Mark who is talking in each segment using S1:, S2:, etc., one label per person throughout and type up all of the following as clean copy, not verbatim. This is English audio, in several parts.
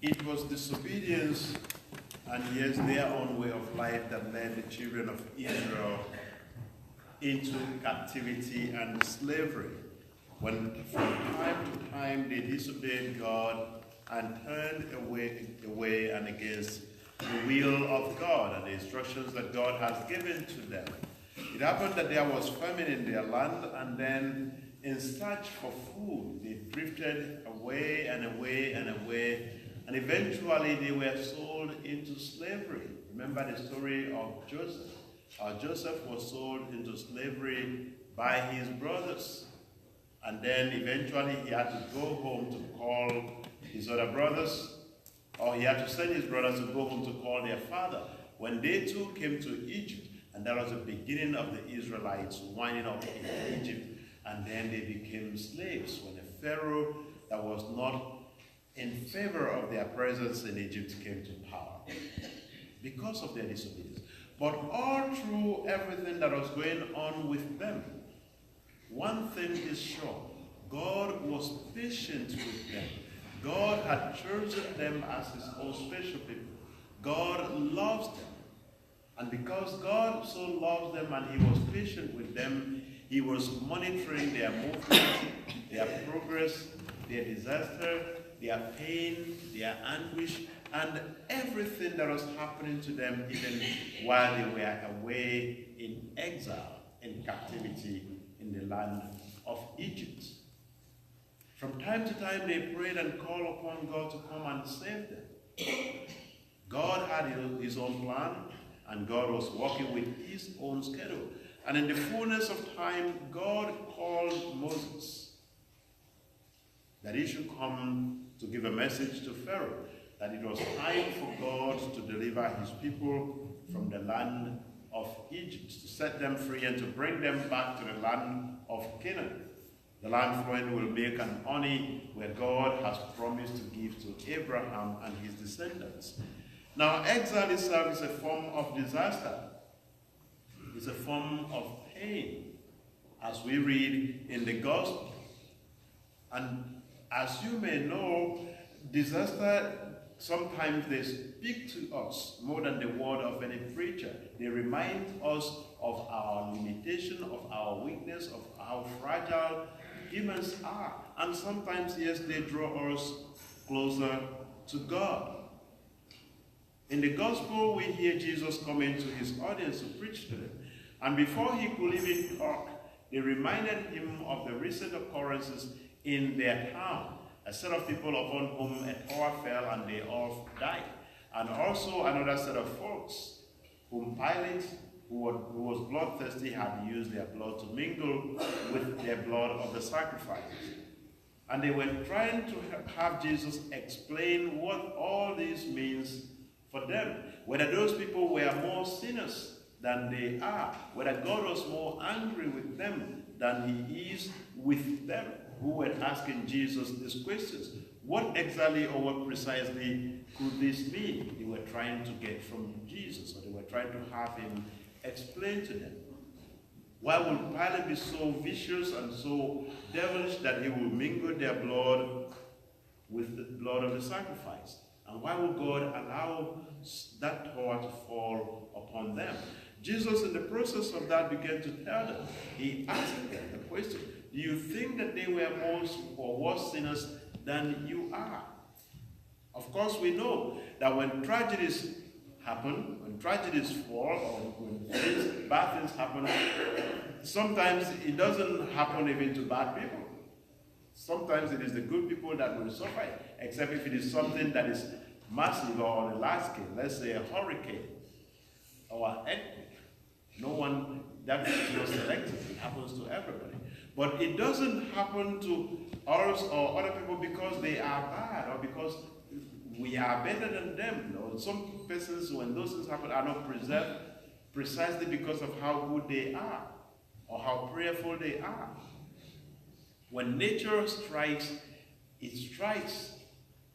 S1: It was disobedience and yes, their own way of life that led the children of Israel into captivity and slavery. When from time to time they disobeyed God and turned away and against the will of God and the instructions that God has given to them. It happened that there was famine in their land, and then in search for food, they drifted away and away and away, and eventually they were sold into slavery. Remember the story of Joseph. Joseph was sold into slavery by his brothers. And then eventually he had to go home to call his other brothers, or he had to send his brothers to go home to call their father. When they too came to Egypt, and that was the beginning of the Israelites winding up in Egypt, and then they became slaves when a Pharaoh that was not in favor of their presence in Egypt came to power because of their disobedience. But all through everything that was going on with them, one thing is sure: God was patient with them. God had chosen them as his own special people. God loves them. And because God so loves them and he was patient with them, he was monitoring their movement, their progress, their disaster, their pain, their anguish, and everything that was happening to them even while they were away in exile, in captivity in the land of Egypt. From time to time they prayed and called upon God to come and save them. God had his own plan, and God was working with his own schedule. And in the fullness of time, God called Moses that he should come to give a message to Pharaoh, that it was time for God to deliver his people from the land of Egypt, to set them free and to bring them back to the land of Canaan, the land flowing with milk and honey, where God has promised to give to Abraham and his descendants. Now, exile itself is a form of disaster. It's a form of pain, as we read in the gospel. And as you may know, disaster, sometimes they speak to us more than the word of any preacher. They remind us of our limitation, of our weakness, of how fragile humans are. And sometimes, yes, they draw us closer to God. In the gospel, we hear Jesus coming to his audience to preach to them. And before he could even talk, they reminded him of the recent occurrences in their town. A set of people upon whom a tower fell and they all died. And also another set of folks whom Pilate, who was bloodthirsty, had used their blood to mingle with their blood of the sacrifices. And they were trying to have Jesus explain what all this means for them. Whether those people were more sinners than they are. Whether God was more angry with them than he is with them, who were asking Jesus these questions. What exactly or what precisely could this mean? They were trying to get from Jesus, or they were trying to have him explain to them. Why would Pilate be so vicious and so devilish that he would mingle their blood with the blood of the sacrifice? And why would God allow that tower to fall upon them? Jesus, in the process of that, began to tell them. He asked them the question: do you think that they were more or worse sinners than you are? Of course, we know that when tragedies happen, when tragedies fall, or when bad things happen, sometimes it doesn't happen even to bad people. Sometimes it is the good people that will suffer, except if it is something that is massive or on a large scale. Let's say a hurricane or an earthquake. No one, that is not selective. It happens to everybody. But it doesn't happen to us or other people because they are bad or because we are better than them. You know, some persons, when those things happen, are not preserved precisely because of how good they are or how prayerful they are. When nature strikes, it strikes.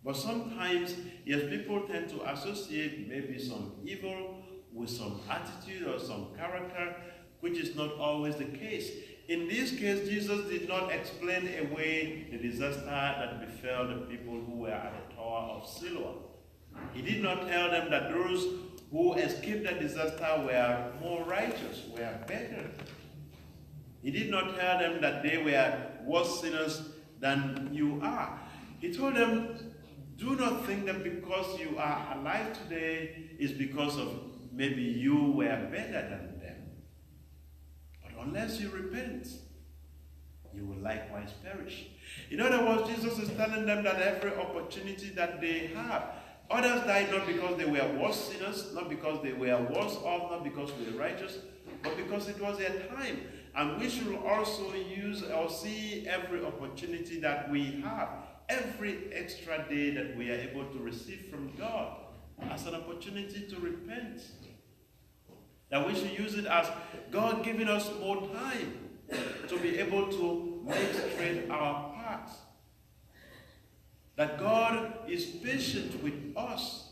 S1: But sometimes, yes, people tend to associate maybe some evil with some attitude or some character, which is not always the case. In this case, Jesus did not explain away the disaster that befell the people who were at the Tower of Siloam. He did not tell them that those who escaped the disaster were more righteous, were better. He did not tell them that they were worse sinners than you are. He told them, do not think that because you are alive today is because of maybe you were better than them. But unless you repent, you will likewise perish. In other words, Jesus is telling them that every opportunity that they have, others died not because they were worse sinners, not because they were worse off, not because they were righteous, but because it was their time. And we should also use or see every opportunity that we have, every extra day that we are able to receive from God as an opportunity to repent. That we should use it as God giving us more time to be able to make straight our paths. That God is patient with us.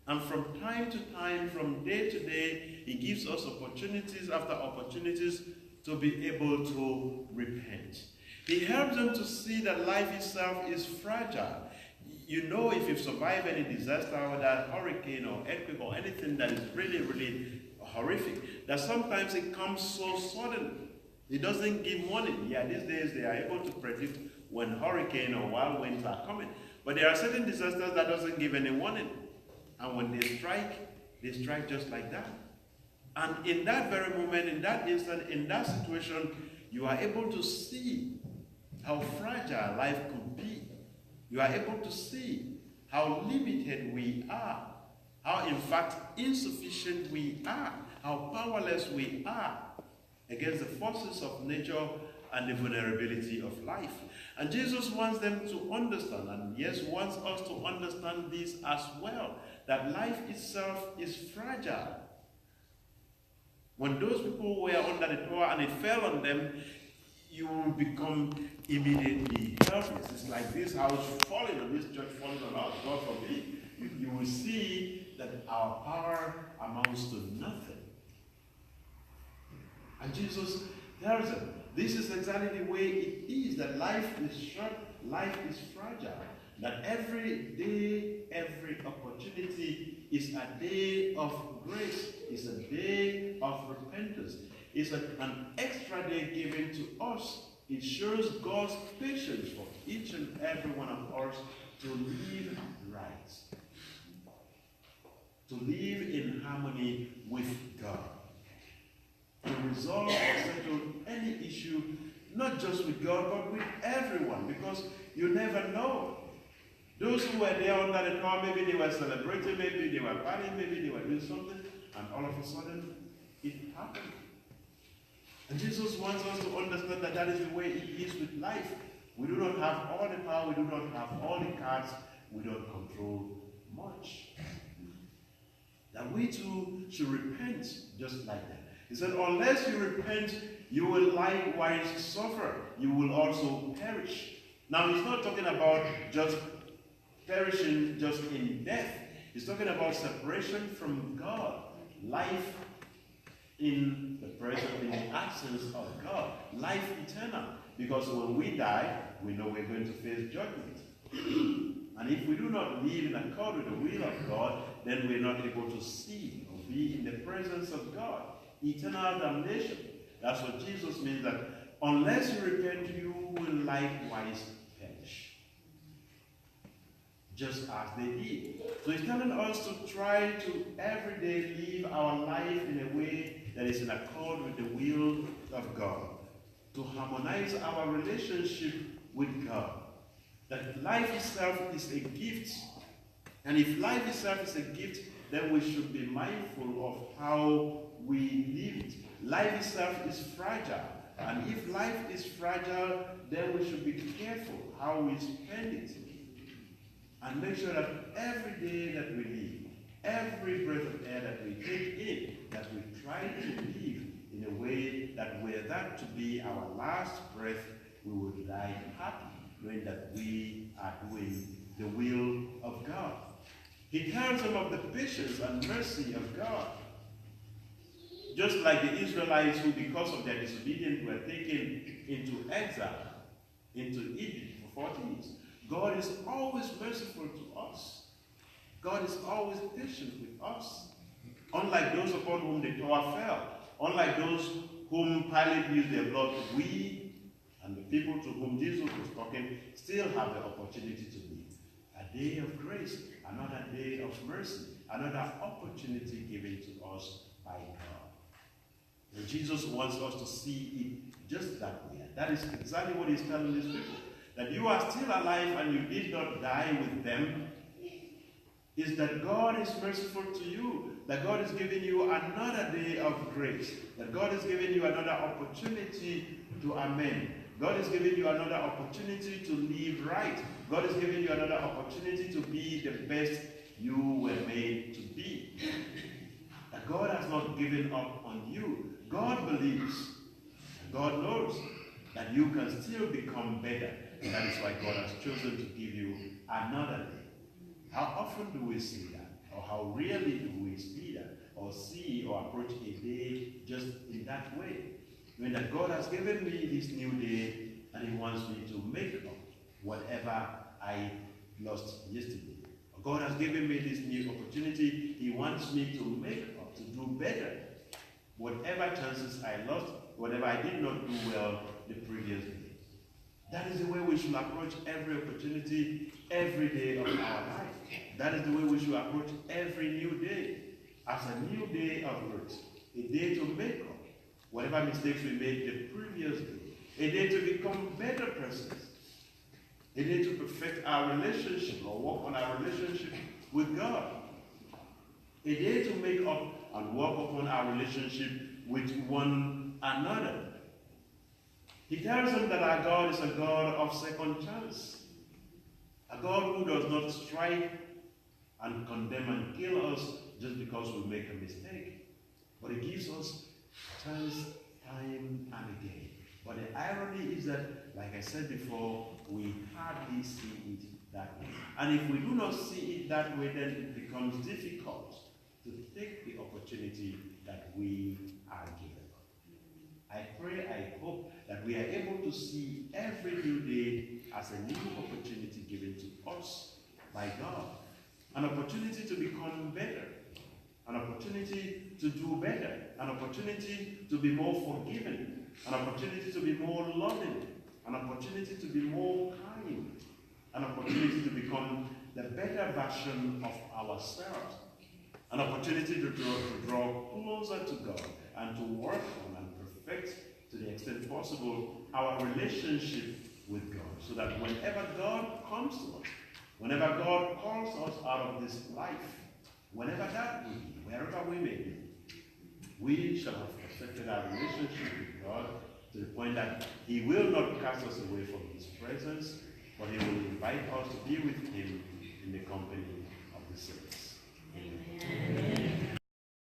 S1: And from time to time, from day to day, He gives us opportunities after opportunities to be able to repent. He helps them to see that life itself is fragile. You know, if you've survived any disaster, whether a hurricane or earthquake or anything that is really, really horrific, that sometimes it comes so sudden. It doesn't give warning. Yeah, these days they are able to predict when hurricane or wild winds are coming. But there are certain disasters that doesn't give any warning. And when they strike just like that. And in that very moment, in that instant, in that situation, you are able to see how fragile life could be. You are able to see how limited we are, how in fact insufficient we are, how powerless we are against the forces of nature and the vulnerability of life. And Jesus wants them to understand, and yes, wants us to understand this as well, that life itself is fragile. When those people were under the tower and it fell on them, you will become immediately helpless. It's like this house falling on this church falling on us, God forbid. You will see that our power amounts to nothing. And Jesus tells them, this is exactly the way it is, that life is short, life is fragile, that every day, every opportunity is a day of grace, is a day of repentance, is an extra day given to us. It shows God's patience for each and every one of us to live right, to live in harmony with God, to resolve or settle any issue, not just with God, but with everyone, because you never know. Those who were there under the tower, maybe they were celebrating, maybe they were partying, maybe they were doing something, and all of a sudden, it happened. And Jesus wants us to understand that that is the way it is with life. We do not have all the power, we do not have all the cards, we don't control much. That we too should repent just like that. He said, unless you repent, you will likewise suffer. You will also perish. Now, he's not talking about just perishing just in death. He's talking about separation from God. Life in the presence, in the absence of God. Life eternal. Because when we die, we know we're going to face judgment. And if we do not live in accord with the will of God, then we're not able to see or be in the presence of God. Eternal damnation. That's what Jesus means, that unless you repent, you will likewise perish. Just as they did. So he's telling us to try to every day live our life in a way that is in accord with the will of God. To harmonize our relationship with God. That life itself is a gift. And if life itself is a gift, then we should be mindful of how we live it. Life itself is fragile. And if life is fragile, then we should be careful how we spend it. And make sure that every day that we live, every breath of air that we take in, that we try to live in a way that were that to be our last breath, we would die happy, knowing that we are doing the will of God. He tells them of the patience and mercy of God. Just like the Israelites who, because of their disobedience, were taken into exile, into Egypt for 40 years. God is always merciful to us. God is always patient with us. Unlike those upon whom the tower fell, unlike those whom Pilate used their blood, we and the people to whom Jesus was talking still have the opportunity to live. A day of grace, another day of mercy, another opportunity given to us by God. And Jesus wants us to see it just that way. That is exactly what he's telling these people. That you are still alive and you did not die with them, is that God is merciful to you, that God is giving you another day of grace, that God is giving you another opportunity to amend. God is giving you another opportunity to live right. God is giving you another opportunity to be the best you were made to be. That God has not given up on you. God believes, and God knows that you can still become better. And that is why God has chosen to give you another day. How often do we see that? Or how rarely do we see that? Or see or approach a day just in that way? Knowing that God has given me this new day and he wants me to make up whatever I lost yesterday. God has given me this new opportunity. He wants me to make up, to do better. Whatever chances I lost, whatever I did not do well the previous day. That is the way we should approach every opportunity, every day of our life. That is the way we should approach every new day, as a new day of grace. A day to make up whatever mistakes we made the previous day. A day to become better persons. A day to perfect our relationship or work on our relationship with God. A day to make up and work upon our relationship with one another. He tells them that our God is a God of second chance. A God who does not strike and condemn and kill us just because we make a mistake. But he gives us chance time and again. But the irony is that, like I said before, we hardly see it that way. And if we do not see it that way, then it becomes difficult to take the opportunity that we are given. I pray, I hope that we are able to see every new day as a new opportunity given to us by God. An opportunity to become better. An opportunity to do better. An opportunity to be more forgiving. An opportunity to be more loving. An opportunity to be more kind. An opportunity to become the better version of ourselves. An opportunity to draw closer to God and to work on and perfect, to the extent possible, our relationship with God. So that whenever God comes to us, whenever God calls us out of this life, whenever that will be, wherever we may be, we shall have perfected our relationship with God to the point that he will not cast us away from his presence, but he will invite us to be with him in the company of the saints. Amen.